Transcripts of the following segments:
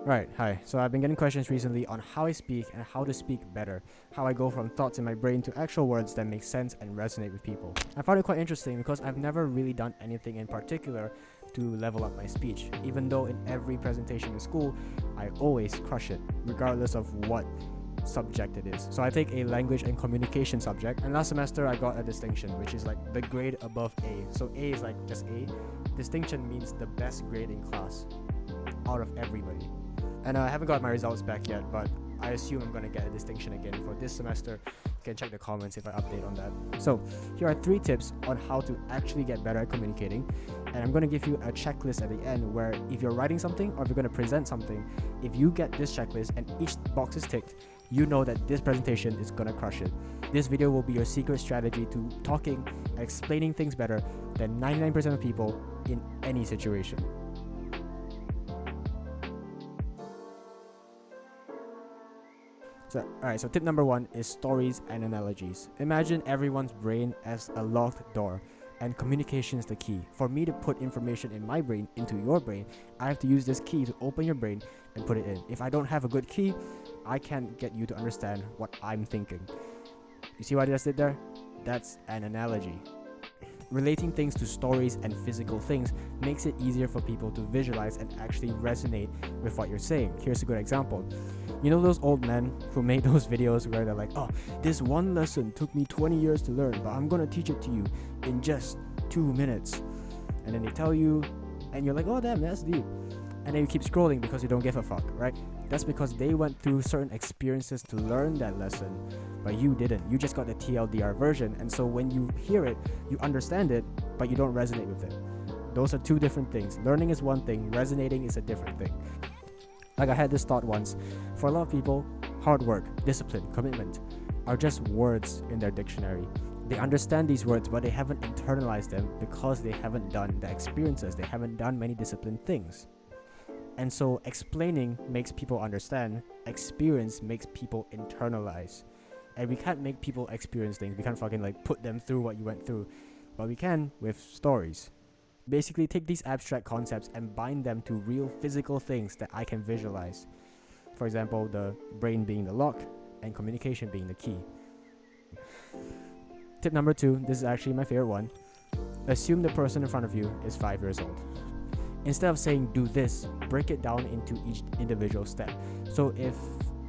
Right, hi. So I've been getting questions recently on how I speak and how to speak better, how I go from thoughts in my brain to actual words that make sense and resonate with people. I found it quite interesting because I've never really done anything in particular to level up my speech, even though in every presentation in school, I always crush it, regardless of what subject it is. So I take a language and communication subject, and last semester I got a distinction, which is like the grade above A. So A is like just A. Distinction means the best grade in class out of everybody. And I haven't got my results back yet, but I assume I'm going to get a distinction again for this semester. You can check the comments if I update on that. So, here are 3 tips on how to actually get better at communicating. And I'm going to give you a checklist at the end where if you're writing something or if you're going to present something, if you get this checklist and each box is ticked, you know that this presentation is going to crush it. This video will be your secret strategy to talking and explaining things better than 99% of people in any situation. So tip number 1 is stories and analogies. Imagine everyone's brain as a locked door, and communication is the key. For me to put information in my brain into your brain, I have to use this key to open your brain and put it in. If I don't have a good key, I can't get you to understand what I'm thinking. You see what I just did there? That's an analogy. Relating things to stories and physical things makes it easier for people to visualize and actually resonate with what you're saying. Here's a good example. You know those old men who made those videos where they're like, oh, this one lesson took me 20 years to learn, but I'm gonna teach it to you in just 2 minutes. And then they tell you, and you're like, oh damn, that's deep. And then you keep scrolling because you don't give a fuck, right? That's because they went through certain experiences to learn that lesson, but you didn't. You just got the TLDR version, and so when you hear it, you understand it, but you don't resonate with it. Those are 2 different things. Learning is one thing, resonating is a different thing. Like I had this thought once, for a lot of people, hard work, discipline, commitment are just words in their dictionary. They understand these words, but they haven't internalized them because they haven't done the experiences, they haven't done many disciplined things. And so explaining makes people understand, experience makes people internalize. And we can't make people experience things, we can't fucking like put them through what you went through, but we can with stories. Basically take these abstract concepts and bind them to real physical things that I can visualize. For example, the brain being the lock and communication being the key. Tip number 2, this is actually my favorite one. Assume the person in front of you is 5 years old. Instead of saying do this, break it down into each individual step. So if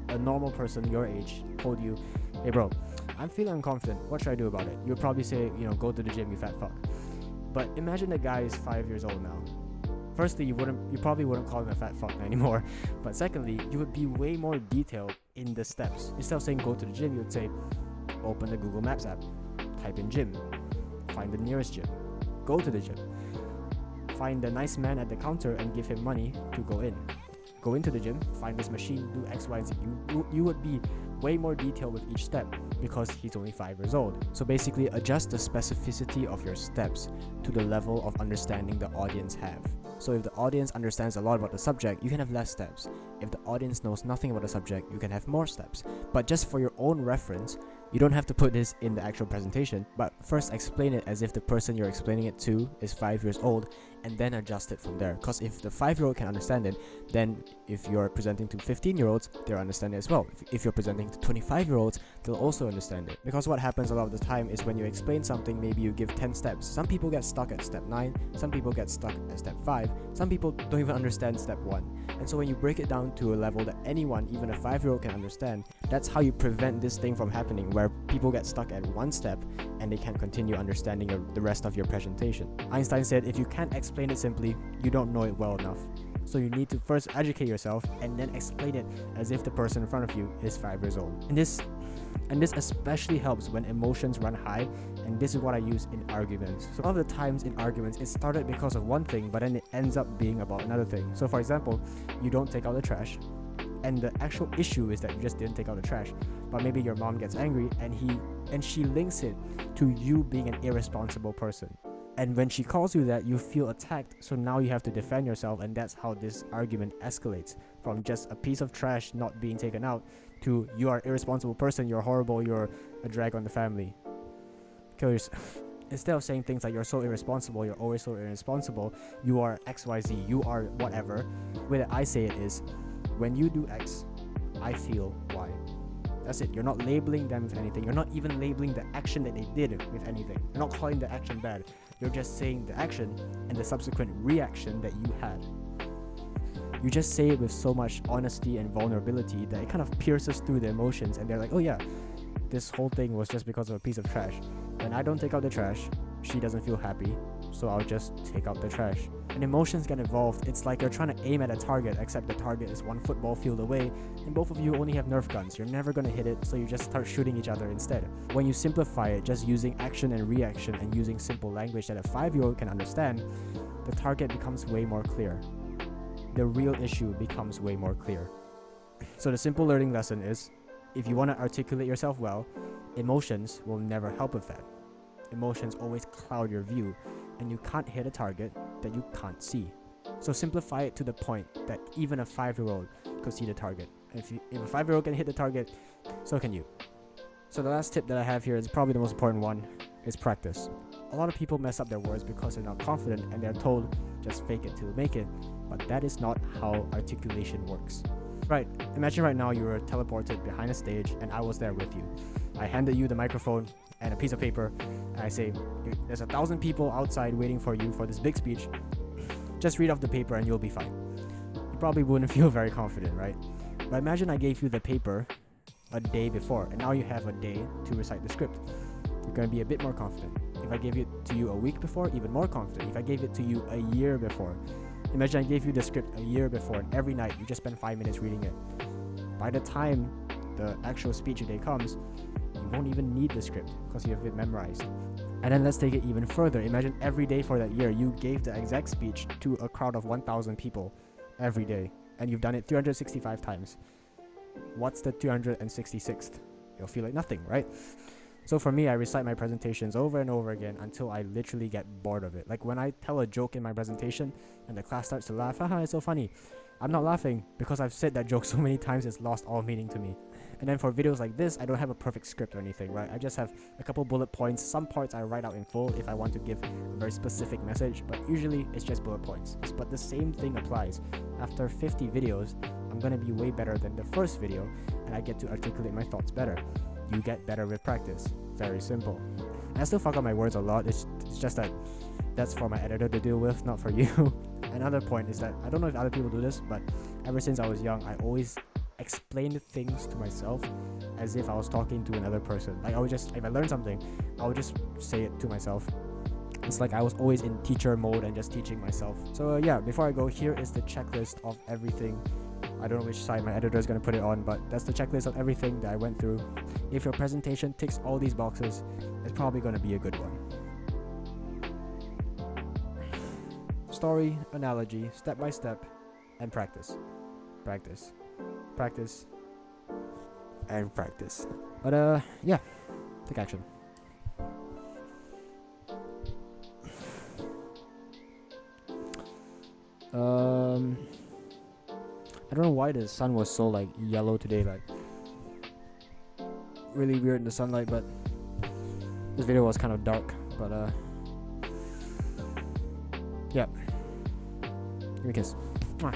a normal person your age told you, hey bro, I'm feeling unconfident, what should I do about it? You'd probably say, go to the gym, you fat fuck. But imagine the guy is 5 years old now. Firstly, you probably wouldn't call him a fat fuck anymore. But secondly, you would be way more detailed in the steps. Instead of saying go to the gym, you would say, open the Google Maps app, type in gym, find the nearest gym, go to the gym, find the nice man at the counter and give him money to go in. Go into the gym, find this machine, do X, Y, and Z. You would be way more detailed with each step because he's only 5 years old. So basically adjust the specificity of your steps to the level of understanding the audience have. So if the audience understands a lot about the subject, you can have less steps. If the audience knows nothing about the subject, you can have more steps. But just for your own reference, you don't have to put this in the actual presentation, but first explain it as if the person you're explaining it to is 5 years old, and then adjust it from there. Because if the 5-year-old can understand it, then if you're presenting to 15-year-olds, they'll understand it as well. If you're presenting to 25-year-olds, they'll also understand it. Because what happens a lot of the time is when you explain something, maybe you give 10 steps. Some people get stuck at step 9, some people get stuck at step 5, some people don't even understand step 1. And so when you break it down to a level that anyone, even a 5-year-old can understand, that's how you prevent this thing from happening where people get stuck at one step and they can't continue understanding the rest of your presentation. Einstein said if you can't explain it simply, you don't know it well enough. So you need to first educate yourself and then explain it as if the person in front of you is 5 years old. And this especially helps when emotions run high, and this is what I use in arguments. So a lot of the times in arguments, it started because of one thing, but then it ends up being about another thing. So for example, you don't take out the trash, and the actual issue is that you just didn't take out the trash, but maybe your mom gets angry and she links it to you being an irresponsible person. And when she calls you that, you feel attacked, so now you have to defend yourself, and that's how this argument escalates from just a piece of trash not being taken out to you are an irresponsible person, you're horrible, you're a drag on the family. Kill yourself. Instead of saying things like you're so irresponsible, you're always so irresponsible, you are XYZ, you are whatever, the way that I say it is, when you do X, I feel Y. That's it. You're not labeling them with anything. You're not even labeling the action that they did with anything. You're not calling the action bad. You're just saying the action and the subsequent reaction that you had. You just say it with so much honesty and vulnerability that it kind of pierces through the emotions, and they're like, oh yeah, this whole thing was just because of a piece of trash. When I don't take out the trash, she doesn't feel happy, so I'll just take out the trash. And emotions get involved. It's like you're trying to aim at a target, except the target is one football field away, and both of you only have Nerf guns. You're never gonna hit it, so you just start shooting each other instead. When you simplify it, just using action and reaction and using simple language that a 5-year-old can understand, the target becomes way more clear. The real issue becomes way more clear. So the simple learning lesson is, if you want to articulate yourself well, emotions will never help with that. Emotions always cloud your view, and you can't hit a target that you can't see. So simplify it to the point that even a 5-year-old could see the target. If a 5-year-old can hit the target, so can you. So the last tip that I have here is probably the most important one, is practice. A lot of people mess up their words because they're not confident and they're told, just fake it till you make it. But that is not how articulation works. Right, imagine right now you were teleported behind a stage and I was there with you. I handed you the microphone and a piece of paper, and I say, there's 1,000 people outside waiting for you for this big speech. Just read off the paper and you'll be fine. You probably wouldn't feel very confident, right? But imagine I gave you the paper a day before, and now you have a day to recite the script. You're going to be a bit more confident. If I gave it to you a week before, even more confident. If I gave it to you a year before, imagine I gave you the script a year before, and every night you just spend 5 minutes reading it. By the time the actual speech day comes, you won't even need the script because you have it memorized. And then let's take it even further. Imagine every day for that year you gave the exact speech to a crowd of 1,000 people every day, and you've done it 365 times. What's the 366th? You'll feel like nothing, right? So for me, I recite my presentations over and over again until I literally get bored of it. Like when I tell a joke in my presentation and the class starts to laugh, haha, it's so funny. I'm not laughing because I've said that joke so many times it's lost all meaning to me. And then for videos like this, I don't have a perfect script or anything, right? I just have a couple bullet points. Some parts I write out in full if I want to give a very specific message, but usually it's just bullet points. But the same thing applies. After 50 videos, I'm gonna be way better than the first video, and I get to articulate my thoughts better. You get better with practice. Very simple. I still fuck up my words a lot. It's just that that's for my editor to deal with, not for you. Another point is that I don't know if other people do this, but ever since I was young, I always explained things to myself as if I was talking to another person. Like I would just, if I learned something, I would just say it to myself. It's like I was always in teacher mode and just teaching myself. So yeah, before I go, here is the checklist of everything. I don't know which side my editor is going to put it on, but that's the checklist of everything that I went through. If your presentation ticks all these boxes, it's probably going to be a good one. Story, analogy, step by step, and practice. Practice. Practice. And practice. But yeah, take action. I don't know why the sun was so like yellow today, like really weird in the sunlight, but this video was kind of dark, but yeah. Give me a kiss. Mwah.